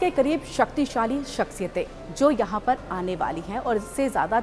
के करीब शक्तिशाली शख्सियतें जो यहाँ पर आने वाली हैं और इससे ज़्यादा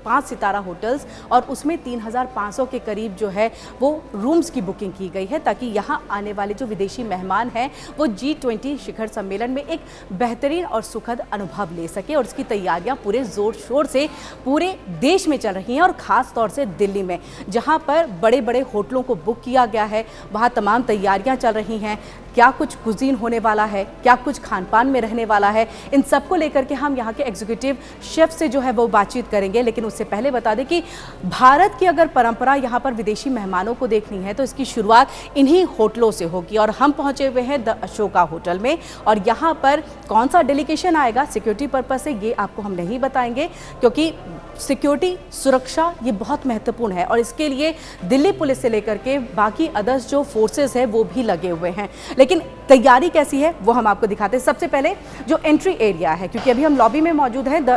5 सितारा होटल्स और उसमें 3,500 के करीब जो है वो रूम्स की बुकिंग की गई है ताकि यहाँ आने वाले जो विदेशी मेहमान हैं वो G20 शिखर सम्मेलन में एक बेहतरीन और सुखद अनुभव ले सके। और इसकी तैयारियां पूरे ज़ोर शोर से पूरे देश में चल रही हैं और ख़ास तौर से दिल्ली में जहाँ पर बड़े बड़े होटलों को बुक किया गया है, वहाँ तमाम तैयारियाँ चल रही हैं। क्या कुछ कुजीन होने वाला है, क्या कुछ खान पान में रहने वाला है, इन सब को लेकर के हम यहाँ के एग्जीक्यूटिव शेफ से जो है वो बातचीत करेंगे। लेकिन उससे पहले बता दें कि भारत की अगर परंपरा यहाँ पर विदेशी मेहमानों को देखनी है तो इसकी शुरुआत इन्हीं होटलों से होगी। और हम पहुँचे हुए हैं द अशोका होटल में और यहाँ पर कौन सा डेलीगेशन आएगा सिक्योरिटी पर्पज से ये आपको हम नहीं बताएंगे क्योंकि सिक्योरिटी सुरक्षा ये बहुत महत्वपूर्ण है और इसके लिए दिल्ली पुलिस से लेकर के बाकी अदर्स जो फोर्सेस है वो भी लगे हुए हैं। लेकिन तैयारी कैसी है वो हम आपको दिखाते हैं। सबसे पहले जो एंट्री एरिया है, क्योंकि अभी हम लॉबी में मौजूद हैं द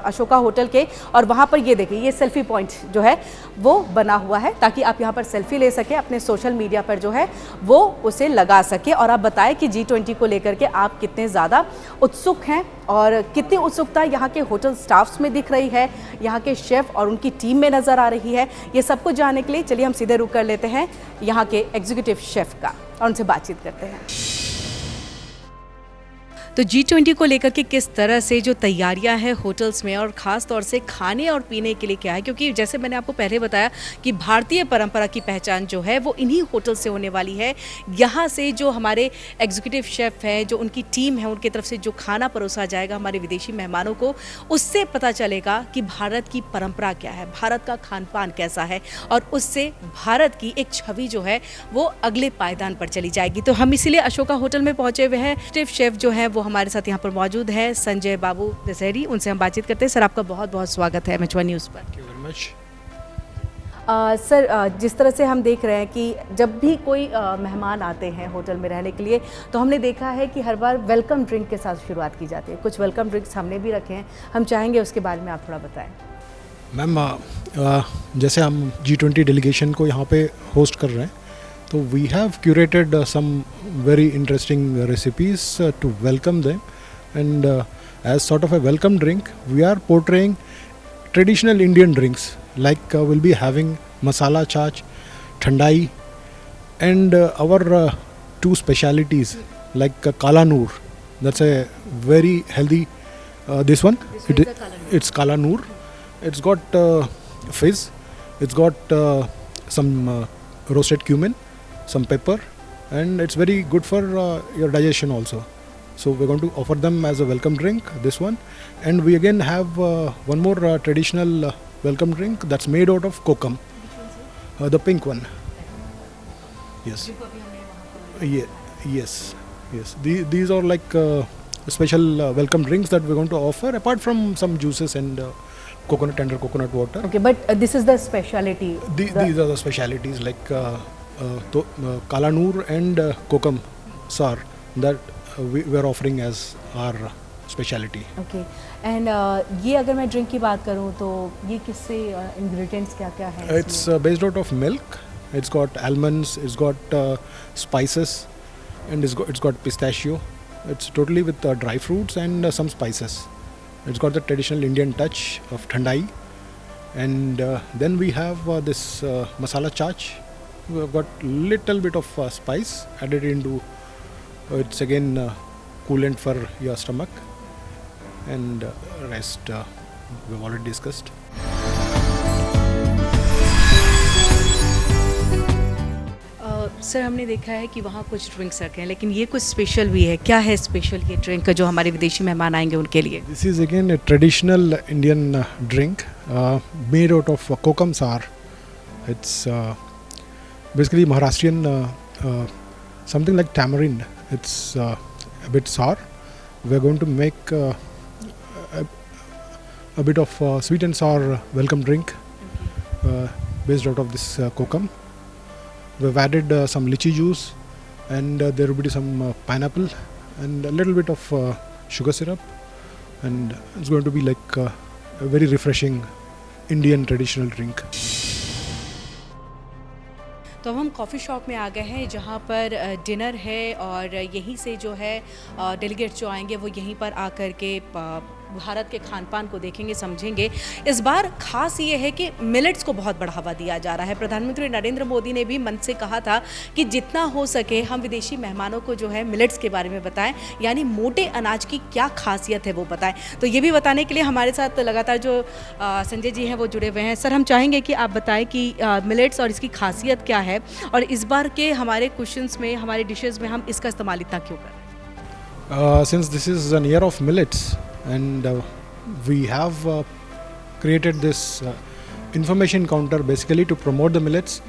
अशोका होटल के और वहाँ पर ये देखिए ये सेल्फी पॉइंट जो है वो बना हुआ है ताकि आप यहाँ पर सेल्फी ले सके, अपने सोशल मीडिया पर जो है वो उसे लगा सके। और आप बताएं कि G20 को लेकर के आप कितने ज़्यादा उत्सुक हैं और कितनी उत्सुकता यहाँ के होटल स्टाफ्स में दिख रही है, यहाँ के शेफ और उनकी टीम में नज़र आ रही है। ये सब कुछ जानने के लिए चलिए हम सीधे रुक कर लेते हैं यहाँ के एग्जीक्यूटिव शेफ का और उनसे बातचीत करते हैं। तो G20 को लेकर के किस तरह से जो तैयारियां हैं होटल्स में और ख़ास तौर से खाने और पीने के लिए क्या है, क्योंकि जैसे मैंने आपको पहले बताया कि भारतीय परंपरा की पहचान जो है वो इन्हीं होटल से होने वाली है। यहाँ से जो हमारे एग्जीक्यूटिव शेफ़ हैं, जो उनकी टीम है, उनकी तरफ से जो खाना परोसा जाएगा हमारे विदेशी मेहमानों को, उससे पता चलेगा कि भारत की परंपरा क्या है, भारत का खान पान कैसा है और उससे भारत की एक छवि जो है वो अगले पायदान पर चली जाएगी। तो हम इसीलिए अशोका होटल में पहुँचे हुए हैं। चीफ शेफ़ जो है वो हमारे साथ यहाँ पर मौजूद है, संजय बाबू दशहरी, उनसे हम बातचीत करते हैं। सर आपका बहुत बहुत स्वागत है MH1 न्यूज़ पर। Thank you very much. Sir जिस तरह से हम देख रहे हैं कि जब भी कोई मेहमान आते हैं होटल में रहने के लिए तो हमने देखा है कि हर बार वेलकम ड्रिंक के साथ शुरुआत की जाती है। कुछ वेलकम ड्रिंक्स हमने भी रखे हैं, हम चाहेंगे उसके बारे में आप थोड़ा बताएं। मैम जैसे हम G20 डेलीगेशन को यहाँ पे होस्ट कर रहे हैं तो we have curated some very interesting recipes to welcome them and as sort of a welcome drink we are portraying traditional Indian drinks like we'll be having masala chaach, thandai and our two specialities like Kala Noor. That's a very healthy this one it's Kala Noor. It's got fizz, it's got some roasted cumin, some pepper, and it's very good for your digestion also. So we're going to offer them as a welcome drink, this one. And we again have one more traditional welcome drink that's made out of kokum, the pink one. Yes. Yes. These are like special welcome drinks that we're going to offer apart from some juices and coconut, tender coconut water. Okay, but this is the speciality. These are the specialities like Kala Noor and kokum sar that we are offering as our speciality. Okay. And ये अगर मैं drink की बात करूँ तो ये किससे ingredients क्या क्या है? It's based out of milk. It's got almonds, it's got spices, and it's got pistachio. It's totally with dry fruits and some spices. It's got the traditional Indian touch of thandai, and then we have this masala chaach. We've got little bit of spice added into. It's again coolant for your stomach. And rest we've already discussed. Sir हमने देखा है कि वहाँ कुछ drinks रखे हैं लेकिन ये कुछ स्पेशल भी है। क्या है स्पेशल ये ड्रिंक जो हमारे विदेशी मेहमान आएंगे उनके लिए? This is again a traditional Indian drink made out of kokum sar. It's basically Maharashtrian something like tamarind. It's a bit sour. We're going to make a bit of sweet and sour welcome drink based out of this kokum. We've added some lychee juice and there will be some pineapple and a little bit of sugar syrup, and it's going to be like a very refreshing Indian traditional drink. तो हम coffee shop में आ गए हैं जहाँ पर dinner है और यहीं से जो है डेलीगेट्स जो आएंगे वो यहीं पर आकर के भारत के खान पान को देखेंगे, समझेंगे। इस बार खास ये है कि मिलेट्स को बहुत बढ़ावा दिया जा रहा है। प्रधानमंत्री नरेंद्र मोदी ने भी मन से कहा था कि जितना हो सके हम विदेशी मेहमानों को जो है मिलेट्स के बारे में बताएं, यानी मोटे अनाज की क्या खासियत है वो बताएं। तो ये भी बताने के लिए हमारे साथ लगातार जो संजय जी हैं वो जुड़े हुए हैं। सर, हम चाहेंगे कि आप बताएं कि मिलेट्स और इसकी खासियत क्या है और इस बार के हमारे कुशन्स में, हमारे डिशेज़ में हम इसका इस्तेमाल इतना क्यों कर रहे हैं? Since this is an year of millets and we have created this information counter basically to promote the millets.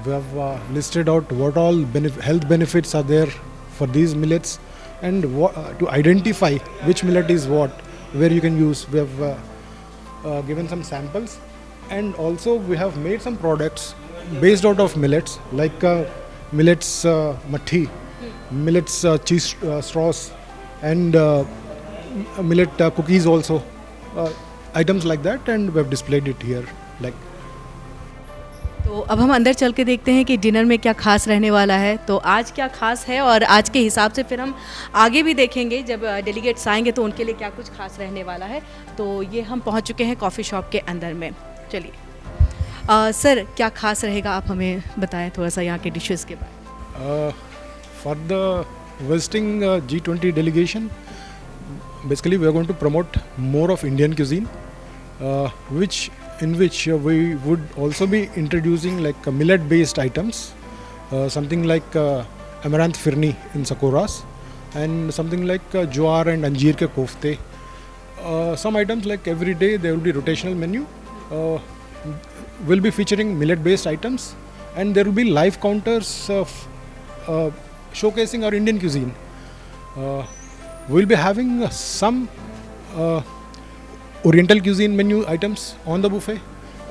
We have listed out what all health benefits are there for these millets and to identify which millet is what, where you can use. We have given some samples and also we have made some products based out of millets like millets mathi, millets cheese straws and millet cookies also, items like that, and we have displayed it here like. तो अब हम अंदर चल के देखते हैं कि dinner में क्या खास रहने वाला है। तो आज क्या खास है और आज के हिसाब से फिर हम आगे भी देखेंगे जब डेलीगेट्स आएंगे तो उनके लिए क्या कुछ खास रहने वाला है। तो ये हम पहुंच चुके हैं कॉफ़ी शॉप के अंदर में। चलिए सर, क्या खास रहेगा आप हमें बताएं थोड़ा सा यहाँ के डिशेस के बारे में। For the visiting G20 delegation, basically we are going to promote more of Indian cuisine, in which we would also be introducing like millet based items, something like amaranth firni in sakoras and something like jowar and anjeer ke kofte. Some items like every day there will be rotational menu, will be featuring millet based items, and there will be live counters of showcasing our Indian cuisine. We'll be having some Oriental cuisine menu items on the buffet.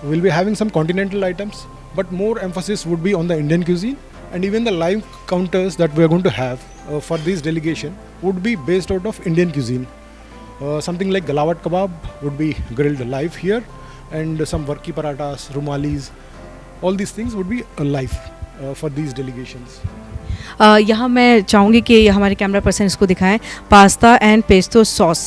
We'll be having some continental items, but more emphasis would be on the Indian cuisine. And even the live counters that we are going to have for this delegation would be based out of Indian cuisine. Something like galawat kebab would be grilled live here, and some varki paratas, rumalis, all these things would be live for these delegations. यहाँ मैं चाहूँगी कि हमारे camera person इसको दिखाएं, pasta and pesto sauce.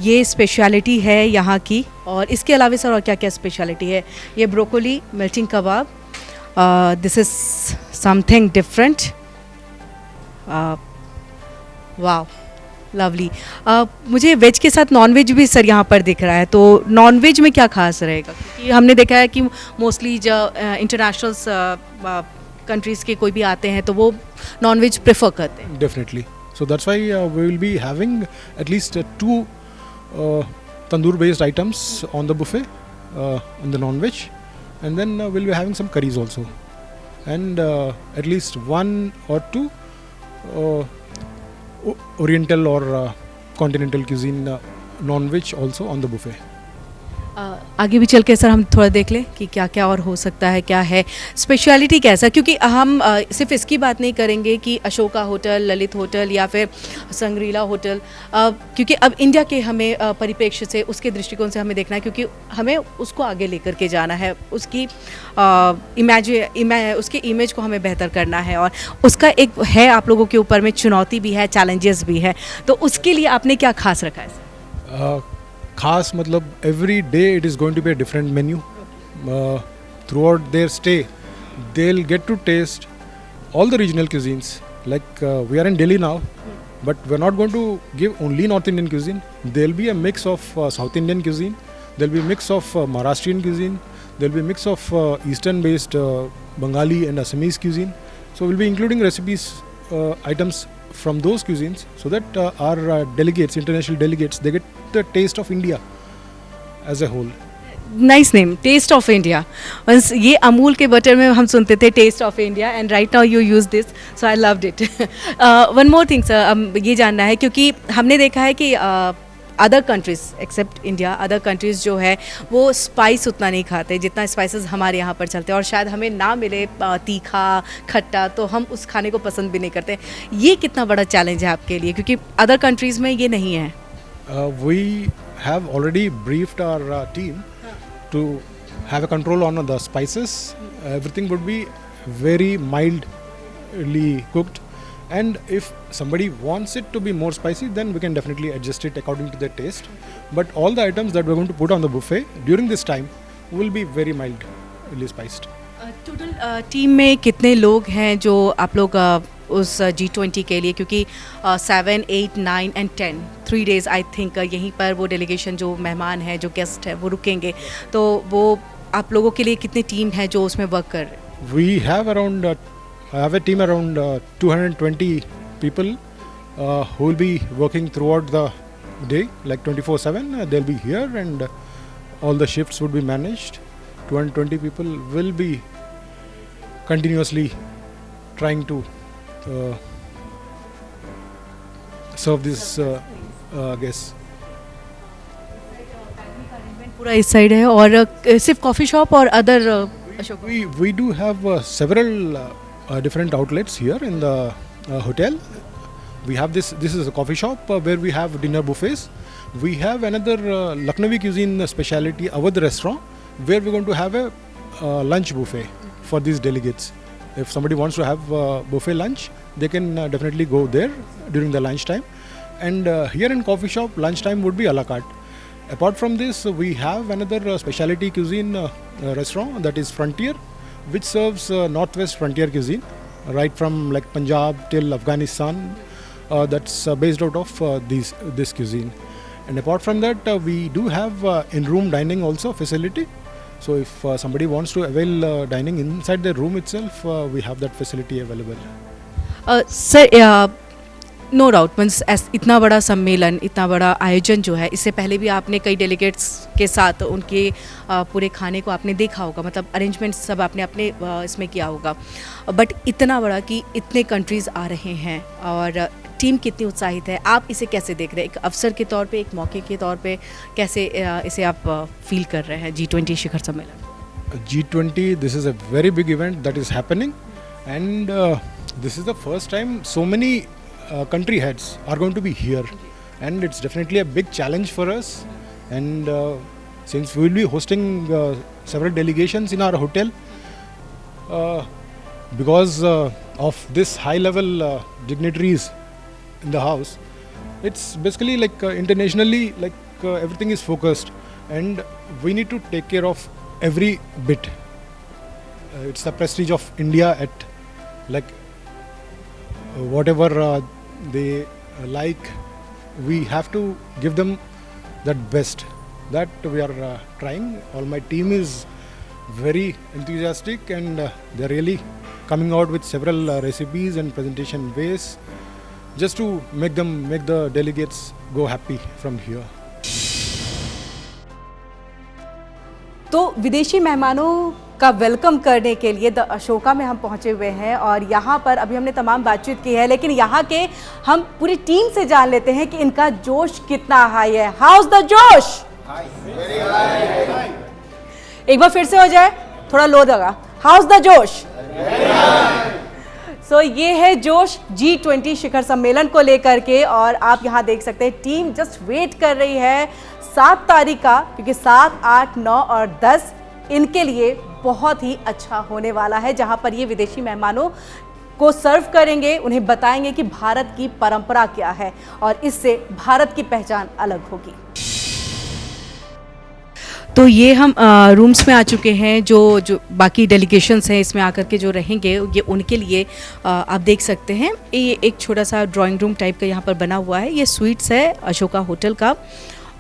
ये speciality है यहाँ की, और इसके अलावा सर और क्या क्या स्पेशलिटी है? ये broccoli melting kebab, this is something different. वाह, लवली। मुझे वेज के साथ नॉन वेज भी सर यहाँ पर दिख रहा है, तो नॉन वेज में क्या खास रहेगा? क्योंकि हमने देखा है कि मोस्टली जो इंटरनेशनल कंट्रीज़ के कोई भी आते हैं तो वो नॉन वेज प्रेफर करते हैं। Definitely. So that's why we will be having at least 2 tandoor based items on the buffet, on the non veg, and then we'll be having some curries also, and at least 1 or 2 Oriental or continental cuisine non veg also on the buffet. आगे भी चल के sir हम थोड़ा देख लें कि क्या क्या और हो सकता है, क्या है स्पेशलिटी कैसा, क्योंकि हम सिर्फ इसकी बात नहीं करेंगे कि अशोका होटल, ललित होटल या फिर संग्रीला होटल, क्योंकि अब इंडिया के हमें परिप्रेक्ष्य से, उसके दृष्टिकोण से हमें देखना है, क्योंकि हमें उसको आगे लेकर के जाना है, उसकी उसके इमेज को हमें बेहतर करना है, और उसका एक है आप लोगों के ऊपर में चुनौती भी है, चैलेंजेस भी है। तो उसके लिए आपने क्या खास रखा है सर? खास मतलब every day it is going to be a different menu. Throughout their stay they'll get to taste all the regional cuisines. Like we are in Delhi now, but we're not going to give only North Indian cuisine. There'll be a mix of South Indian cuisine, there'll be a mix of Maharashtrian cuisine, there'll be a mix of Eastern based Bengali and Assamese cuisine. So we'll be including recipes, items from those cuisines, so that our delegates, international delegates, they get the taste of India as a whole. Nice name, taste of India. ये अमूल के butter में हम सुनते थे taste of India, and right now you use this, so I loved it. One more thing sir, अब ये जानना है, क्योंकि हमने देखा है कि other countries except India, other countries जो है वो स्पाइस उतना नहीं खाते जितना स्पाइसेस हमारे यहाँ पर चलते हैं, और शायद हमें ना मिले तीखा खट्टा तो हम उस खाने को पसंद भी नहीं करते। ये कितना बड़ा चैलेंज है आपके लिए, क्योंकि अदर कंट्रीज़ में ये नहीं है? We have already briefed our team to have a control on the spices. Everything would be very mildly cooked, and if somebody wants it to be more spicy, then we can definitely adjust it according to their taste. But all the items that we're going to put on the buffet during this time will be very mildly spiced. Total team में कितने लोग हैं जो आप लोग उस G20 के लिए, क्योंकि 7, 8, 9 and 10 3 days आई थिंक यहीं पर वो डेलीगेशन जो मेहमान है, जो गेस्ट है, वो रुकेंगे, तो वो आप लोगों के लिए कितनी टीम है जो उसमें वर्क कर रहे हैं? We have around I have a team around 220 people who will be working throughout the day, like 24/7. They'll be here, and all the shifts would be managed. 220 people will be continuously trying to serve this guests. पूरा इस side है और सिर्फ coffee shop और other Ashok? We do have several different outlets here in the hotel. We have this is a coffee shop where we have dinner buffets. We have another Lucknowi cuisine specialty, Awadh restaurant, where we're going to have a lunch buffet for these delegates. If somebody wants to have buffet lunch, they can definitely go there during the lunch time. And here in coffee shop, lunch time would be a la carte. Apart from this, we have another specialty cuisine restaurant, that is Frontier, which serves northwest frontier cuisine, right from like Punjab till Afghanistan. That's based out of this cuisine. And apart from that, we do have in-room dining also facility. So if somebody wants to avail dining inside the room itself, we have that facility available. Sir, no doubt means इतना बड़ा सम्मेलन, इतना बड़ा आयोजन जो है, इससे पहले भी आपने कई डेलीगेट्स के साथ उनके पूरे खाने को आपने देखा होगा, मतलब अरेंजमेंट सब आपने अपने इसमें किया होगा, बट इतना बड़ा कि इतने कंट्रीज़ आ रहे हैं और टीम कितनी उत्साहित है, आप इसे कैसे देख रहे हैं? एक अवसर के तौर पे, एक मौके के तौर पे कैसे इसे आप फील कर रहे हैं G20 शिखर सम्मेलन? G20, this is a very big event that is happening, and this is the first time so many country heads are going to be here, and it's definitely a big challenge for us. And since we will be hosting several delegations in our hotel, because of this high level dignitaries in the house, it's basically like internationally, like everything is focused, and we need to take care of every bit. It's the prestige of India at like whatever they like, we have to give them that best. That we are trying. All my team is very enthusiastic, and they're really coming out with several recipes and presentation ways just to make the delegates go happy from here. तो विदेशी मेहमानों का welcome करने के लिए the Ashoka में हम पहुंचे हुए हैं और यहाँ पर अभी हमने तमाम बातचीत की है, लेकिन यहाँ के हम पूरी टीम से जान लेते हैं कि इनका जोश कितना हाई है। हाउस द जोश? एक बार फिर से हो जाए, थोड़ा लो लगा। हाउस द जोश? सो ये है जोश G20 शिखर सम्मेलन को लेकर के, और आप यहाँ देख सकते हैं टीम जस्ट वेट कर रही है 7 तारीख का, क्योंकि 7, 8, 9 और 10 इनके लिए बहुत ही अच्छा होने वाला है, जहां पर ये विदेशी मेहमानों को सर्व करेंगे, उन्हें बताएंगे कि भारत की परंपरा क्या है और इससे भारत की पहचान अलग होगी। तो ये हम रूम्स में आ चुके हैं, जो बाकी डेलीगेशंस हैं इसमें आकर के जो रहेंगे, ये उनके लिए आप देख सकते हैं, ये एक छोटा सा ड्राइंग रूम टाइप का यहाँ पर बना हुआ है। ये स्वीट्स है अशोका होटल का,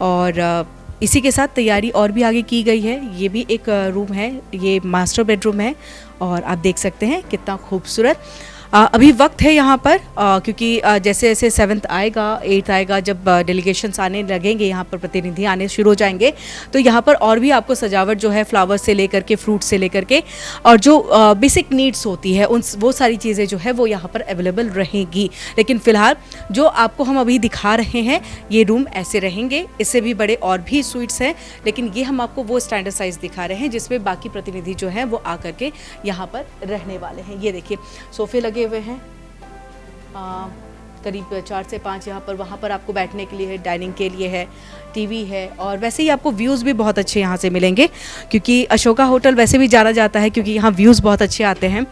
और इसी के साथ तैयारी और भी आगे की गई है। ये भी एक रूम है, ये मास्टर बेडरूम है, और आप देख सकते हैं कितना खूबसूरत। अभी वक्त है यहाँ पर, क्योंकि जैसे जैसे 7th आएगा, 8th आएगा, जब डेलीगेशंस आने लगेंगे, यहाँ पर प्रतिनिधि आने शुरू हो जाएंगे, तो यहाँ पर और भी आपको सजावट जो है फ्लावर से लेकर के, फ्रूट से लेकर के, और जो बेसिक नीड्स होती है वो सारी चीज़ें जो है वो यहाँ पर अवेलेबल रहेंगी। लेकिन फ़िलहाल जो आपको हम अभी दिखा रहे हैं ये रूम ऐसे रहेंगे, इससे भी बड़े और भी स्वीट्स हैं, लेकिन ये हम आपको वो स्टैंडर्ड साइज़ दिखा रहे हैं जिसमें बाकी प्रतिनिधि जो हैं वो आकर के यहाँ पर रहने वाले हैं। ये देखिए सोफ़े लगे हुए हैं, करीब 4 से 5 यहाँ पर, वहाँ पर आपको बैठने के लिए है, डाइनिंग के लिए है, टीवी है, और वैसे ही आपको व्यूज़ भी बहुत अच्छे यहाँ से मिलेंगे, क्योंकि अशोका होटल वैसे भी जाना जाता है क्योंकि यहाँ व्यूज़ बहुत अच्छे आते हैं।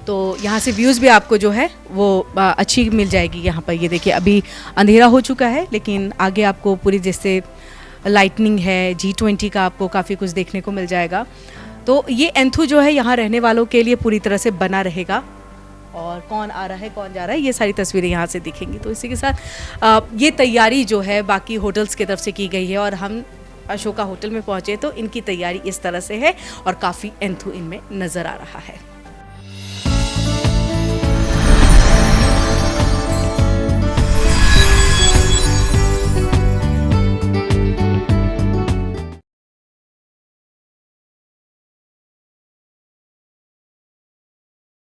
तो यहाँ से व्यूज़ भी आपको जो है वो अच्छी मिल जाएगी यहाँ पर। ये देखिए अभी अंधेरा हो चुका है, लेकिन आगे आपको पूरी जैसे लाइटनिंग है, G20 का आपको काफ़ी कुछ देखने को मिल जाएगा। तो ये एंथू जो है यहाँ रहने वालों के लिए पूरी तरह से बना रहेगा, और कौन आ रहा है कौन जा रहा है ये सारी तस्वीरें यहाँ से दिखेंगी। तो इसी के साथ ये तैयारी जो है बाकी होटल्स की तरफ से की गई है, और हम अशोका होटल में पहुँचे तो इनकी तैयारी इस तरह से है और काफ़ी एंथू इनमें नज़र आ रहा है।